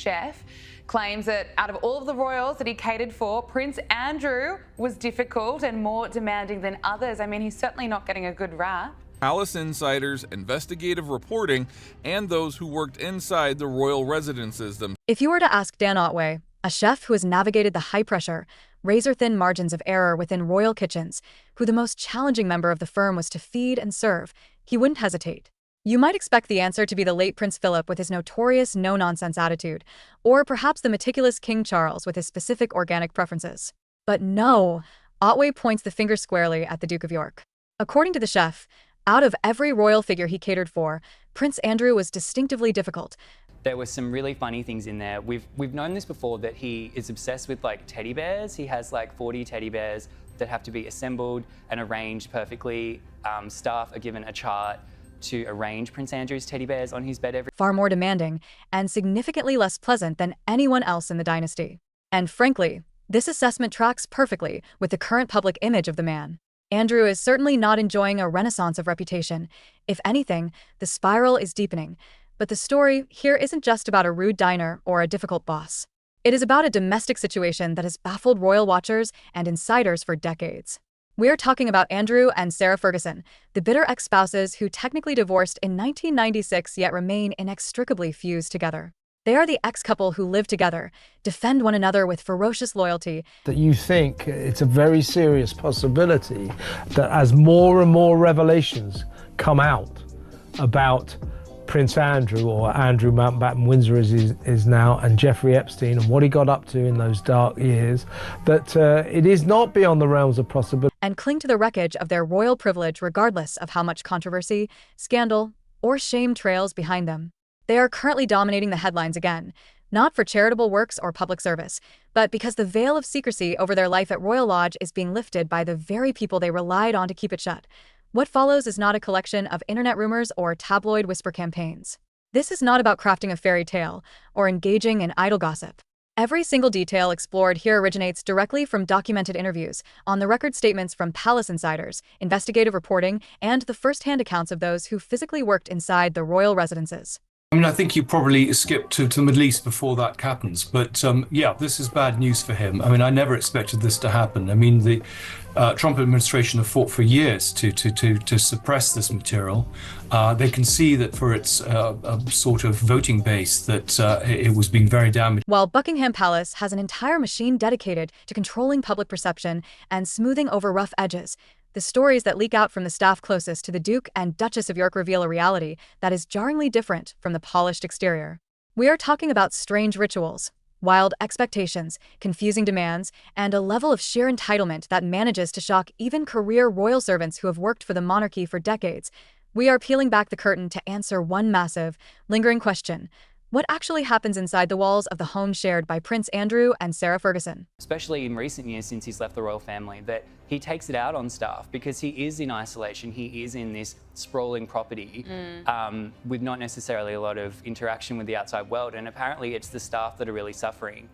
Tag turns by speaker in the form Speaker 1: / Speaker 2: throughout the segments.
Speaker 1: Chef claims that out of all of the royals that he catered for, Prince Andrew was difficult and more demanding than others. I mean, he's certainly not getting a good rap.
Speaker 2: Palace insiders, investigative reporting, and those who worked inside the royal residences themselves.
Speaker 3: If you were to ask Dan Otway, a chef who has navigated the high-pressure, razor-thin margins of error within royal kitchens, who the most challenging member of the firm was to feed and serve, he wouldn't hesitate. You might expect the answer to be the late Prince Philip with his notorious no-nonsense attitude, or perhaps the meticulous King Charles with his specific organic preferences. But no, Otway points the finger squarely at the Duke of York. According to the chef, out of every royal figure he catered for, Prince Andrew was distinctively difficult.
Speaker 4: There were some really funny things in there. We've known this before, that he is obsessed with like teddy bears. He has like 40 teddy bears that have to be assembled and arranged perfectly. Staff are given a chart to arrange Prince Andrew's teddy bears on his bed every
Speaker 3: Far more demanding and significantly less pleasant than anyone else in the dynasty. And frankly, this assessment tracks perfectly with the current public image of the man. Andrew is certainly not enjoying a renaissance of reputation. If anything, the spiral is deepening. But the story here isn't just about a rude diner or a difficult boss. It is about a domestic situation that has baffled royal watchers and insiders for decades. We're talking about Andrew and Sarah Ferguson, the bitter ex-spouses who technically divorced in 1996 yet remain inextricably fused together. They are the ex-couple who live together, defend one another with ferocious loyalty.
Speaker 5: That you think it's a very serious possibility that as more and more revelations come out about Prince Andrew, or Andrew Mountbatten Windsor as he is now, and Jeffrey Epstein and what he got up to in those dark years, that it is not beyond the realms of possibility.
Speaker 3: And cling to the wreckage of their royal privilege regardless of how much controversy, scandal, or shame trails behind them. They are currently dominating the headlines again, not for charitable works or public service, but because the veil of secrecy over their life at Royal Lodge is being lifted by the very people they relied on to keep it shut. What follows is not a collection of internet rumors or tabloid whisper campaigns. This is not about crafting a fairy tale or engaging in idle gossip. Every single detail explored here originates directly from documented interviews, on-the-record statements from palace insiders, investigative reporting, and the first-hand accounts of those who physically worked inside the royal residences.
Speaker 6: I mean, I think you probably skipped to the Middle East before that happens. But yeah, this is bad news for him. I mean, I never expected this to happen. I mean, the Trump administration have fought for years to suppress this material. They can see that for its sort of voting base that it was being very damaged.
Speaker 3: While Buckingham Palace has an entire machine dedicated to controlling public perception and smoothing over rough edges, the stories that leak out from the staff closest to the Duke and Duchess of York reveal a reality that is jarringly different from the polished exterior. We are talking about strange rituals, wild expectations, confusing demands, and a level of sheer entitlement that manages to shock even career royal servants who have worked for the monarchy for decades. We are peeling back the curtain to answer one massive, lingering question. What actually happens inside the walls of the home shared by Prince Andrew and Sarah Ferguson?
Speaker 4: especially in recent years since he's left the royal family, that he takes it out on staff because he is in isolation. He is in this sprawling property with not necessarily a lot of interaction with the outside world. And apparently it's the staff that are really suffering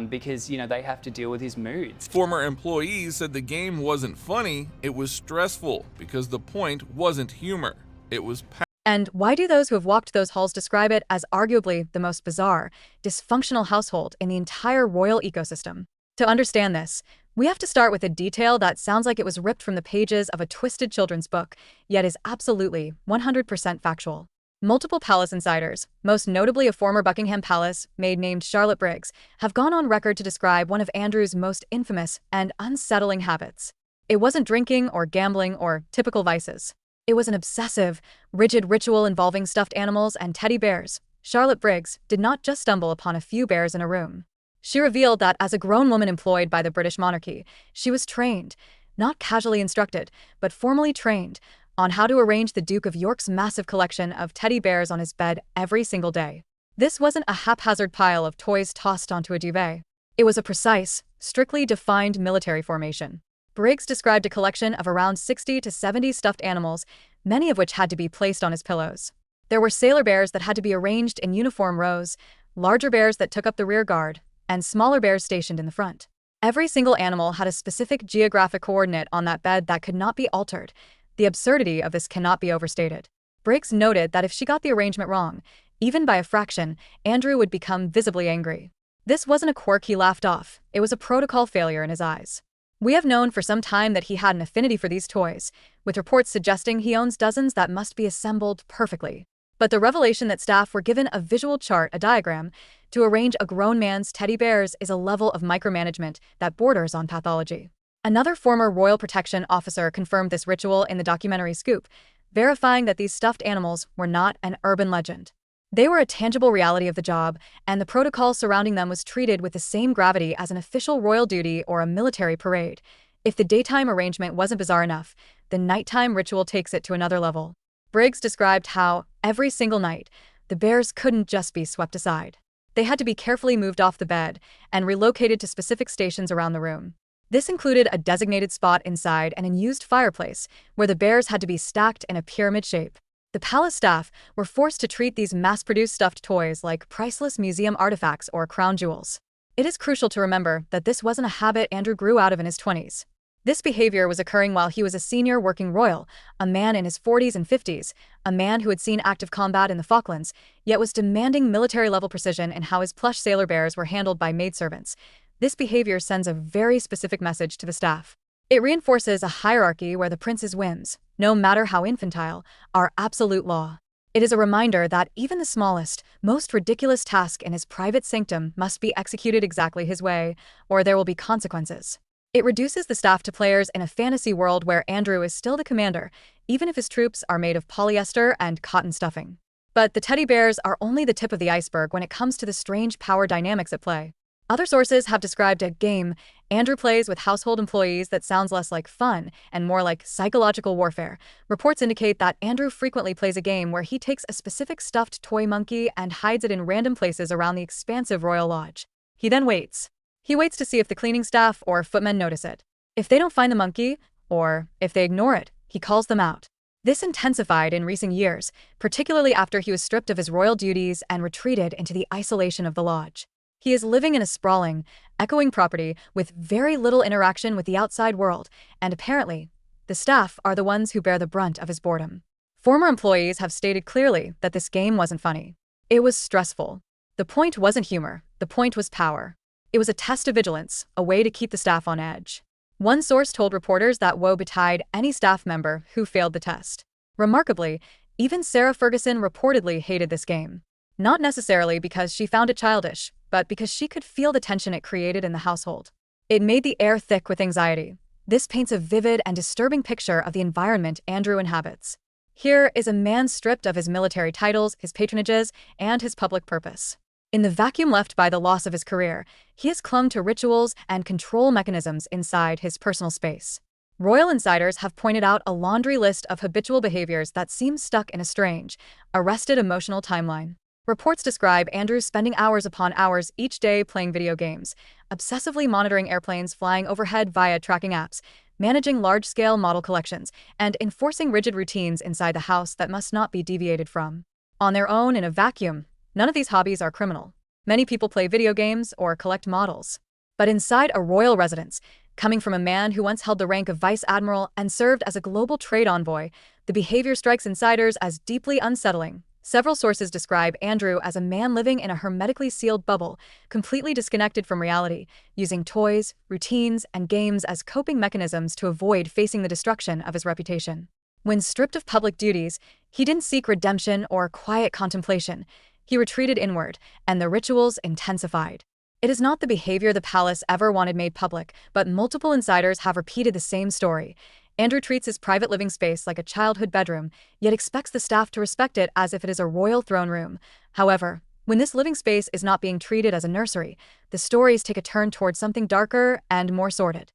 Speaker 4: because, you know, they have to deal with his moods.
Speaker 2: Former employees said the game wasn't funny, it was stressful because the point wasn't humor. It was
Speaker 3: And why do those who have walked those halls describe it as arguably the most bizarre, dysfunctional household in the entire royal ecosystem? To understand this, we have to start with a detail that sounds like it was ripped from the pages of a twisted children's book, yet is absolutely 100% factual. Multiple palace insiders, most notably a former Buckingham Palace maid named Charlotte Briggs, have gone on record to describe one of Andrew's most infamous and unsettling habits. It wasn't drinking or gambling or typical vices. It was an obsessive, rigid ritual involving stuffed animals and teddy bears. Charlotte Briggs did not just stumble upon a few bears in a room. She revealed that as a grown woman employed by the British monarchy, she was trained, not casually instructed, but formally trained, on how to arrange the Duke of York's massive collection of teddy bears on his bed every single day. This wasn't a haphazard pile of toys tossed onto a duvet. It was a precise, strictly defined military formation. Briggs described a collection of around 60 to 70 stuffed animals, many of which had to be placed on his pillows. There were sailor bears that had to be arranged in uniform rows, larger bears that took up the rear guard, and smaller bears stationed in the front. Every single animal had a specific geographic coordinate on that bed that could not be altered. The absurdity of this cannot be overstated. Briggs noted that if she got the arrangement wrong, Even by a fraction, Andrew would become visibly angry. This wasn't a quirk he laughed off, it was a protocol failure in his eyes. We have known for some time that he had an affinity for these toys, with reports suggesting he owns dozens that must be assembled perfectly. But the revelation that staff were given a visual chart, a diagram, to arrange a grown man's teddy bears is a level of micromanagement that borders on pathology. Another former royal protection officer confirmed this ritual in the documentary Scoop, verifying that these stuffed animals were not an urban legend. They were a tangible reality of the job, and the protocol surrounding them was treated with the same gravity as an official royal duty or a military parade. If the daytime arrangement wasn't bizarre enough, the nighttime ritual takes it to another level. Briggs described how, every single night, the bears couldn't just be swept aside. They had to be carefully moved off the bed and relocated to specific stations around the room. This included a designated spot inside an unused fireplace, where the bears had to be stacked in a pyramid shape. The palace staff were forced to treat these mass-produced stuffed toys like priceless museum artifacts or crown jewels. It is crucial to remember that this wasn't a habit Andrew grew out of in his 20s. This behavior was occurring while he was a senior working royal, a man in his 40s and 50s, a man who had seen active combat in the Falklands, yet was demanding military-level precision in how his plush sailor bears were handled by maidservants. This behavior sends a very specific message to the staff. It reinforces a hierarchy where the prince's whims, no matter how infantile, are absolute law. It is a reminder that even the smallest, most ridiculous task in his private sanctum must be executed exactly his way, or there will be consequences. It reduces the staff to players in a fantasy world where Andrew is still the commander, even if his troops are made of polyester and cotton stuffing. But the teddy bears are only the tip of the iceberg when it comes to the strange power dynamics at play. Other sources have described a game Andrew plays with household employees that sounds less like fun and more like psychological warfare. Reports indicate that Andrew frequently plays a game where he takes a specific stuffed toy monkey and hides it in random places around the expansive royal lodge. He then waits. He waits to see if the cleaning staff or footmen notice it. If they don't find the monkey, or if they ignore it, he calls them out. This intensified in recent years, particularly after he was stripped of his royal duties and retreated into the isolation of the lodge. He is living in a sprawling, echoing property with very little interaction with the outside world, and apparently, the staff are the ones who bear the brunt of his boredom. Former employees have stated clearly that this game wasn't funny. It was stressful. The point wasn't humor, the point was power. It was a test of vigilance, a way to keep the staff on edge. One source told reporters that woe betide any staff member who failed the test. Remarkably, even Sarah Ferguson reportedly hated this game. Not necessarily because she found it childish, but because she could feel the tension it created in the household. It made the air thick with anxiety. This paints a vivid and disturbing picture of the environment Andrew inhabits. Here is a man stripped of his military titles, his patronages, and his public purpose. In the vacuum left by the loss of his career, he has clung to rituals and control mechanisms inside his personal space. Royal insiders have pointed out a laundry list of habitual behaviors that seem stuck in a strange, arrested emotional timeline. Reports describe Andrew spending hours upon hours each day playing video games, obsessively monitoring airplanes flying overhead via tracking apps, managing large-scale model collections, and enforcing rigid routines inside the house that must not be deviated from. On their own, in a vacuum, none of these hobbies are criminal. Many people play video games or collect models. But inside a royal residence, coming from a man who once held the rank of vice admiral and served as a global trade envoy, the behavior strikes insiders as deeply unsettling. Several sources describe Andrew as a man living in a hermetically sealed bubble, completely disconnected from reality, using toys, routines, and games as coping mechanisms to avoid facing the destruction of his reputation. When stripped of public duties, he didn't seek redemption or quiet contemplation. He retreated inward, and the rituals intensified. It is not the behavior the palace ever wanted made public, but multiple insiders have repeated the same story. Andrew treats his private living space like a childhood bedroom, yet expects the staff to respect it as if it is a royal throne room. However, when this living space is not being treated as a nursery, the stories take a turn towards something darker and more sordid.